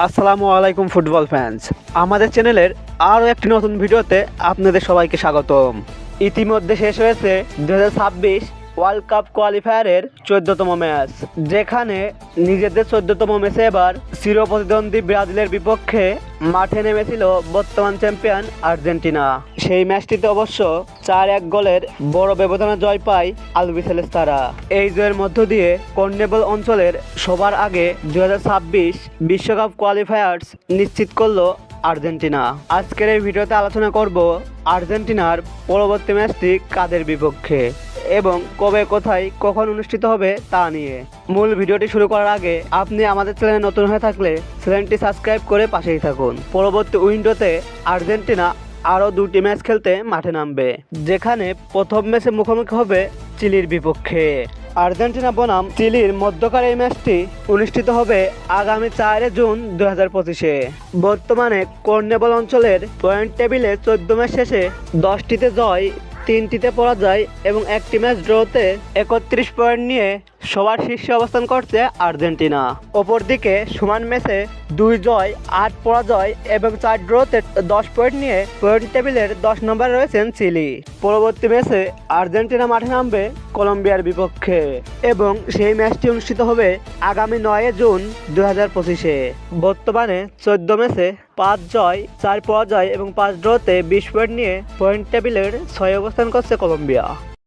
আসসালামু আলাইকুম football fans, আমাদের চ্যানেলের আরও একটি নতুন ভিডিওতে আপনাদের সবাইকে স্বাগতম। ইতিমধ্যে শেষ হয়েছে 2026 ওয়ার্ল্ড কাপ কোয়ালিফায়ারের 14তম ম্যাচ, যেখানে নিজেদের 14তম ম্যাচে এবার চিরপ্রতিদ্বন্দ্বী ব্রাজিলের বিপক্ষে মাঠে নেমেছিল বর্তমান চ্যাম্পিয়ন আর্জেন্টিনা। সেই ম্যাচটিতে অবশ্য 4-1 গোলের বড় ব্যবধানে জয় পায় আলবিসেলেস্তারা। এই জয়ের মধ্য দিয়ে কনমেবল অঞ্চলের সবার আগে 2026 বিশ্বকাপ কোয়ালিফায়ার্স নিশ্চিত করল আর্জেন্টিনা। আজকের এই ভিডিওতে আলোচনা করব আর্জেন্টিনার পরবর্তী ম্যাচটি কাদের বিপক্ষে এবং কবে, কোথায়, কখন অনুষ্ঠিত হবে তা নিয়ে। মূল ভিডিওটি শুরু করার আগে আপনি আমাদের চ্যানেলে নতুন হয়ে থাকলে চ্যানেলটি সাবস্ক্রাইব করে পাশেই থাকুন। পরবর্তী উইন্ডোতে আর্জেন্টিনা আরও 2টি ম্যাচ খেলতে মাঠে নামবে, যেখানে প্রথম ম্যাচে মুখোমুখি হবে চিলির বিপক্ষে। আর্জেন্টিনা বনাম চিলির মধ্যকার এই ম্যাচটি অনুষ্ঠিত হবে আগামী 4 জুন 2025-এ। বর্তমানে কনমেবল অঞ্চলের পয়েন্ট টেবিলে 14 ম্যাচ শেষে 10টিতে জয়, 3টিতে পরাজয় এবং 1টি ম্যাচ ড্রতে 31 পয়েন্ট নিয়ে সবার শীর্ষে অবস্থান করছে আর্জেন্টিনা। অপরদিকে সমান ম্যাচে 2 জয়, 8 পরাজয় এবং 4 ড্রতে 10 পয়েন্ট নিয়ে পয়েন্ট টেবিলের 10 নম্বরে রয়েছেন চিলি। পরবর্তী ম্যাচে আর্জেন্টিনা মাঠে নামবে কলম্বিয়ার বিপক্ষে এবং সেই ম্যাচটি অনুষ্ঠিত হবে আগামী 9 জুন 2025-এ। বর্তমানে 14 ম্যাচে 5 জয়, 4 পরাজয় এবং 5 ড্রতে 20 পয়েন্ট নিয়ে পয়েন্ট টেবিলের 6 অবস্থান করছে কলম্বিয়া।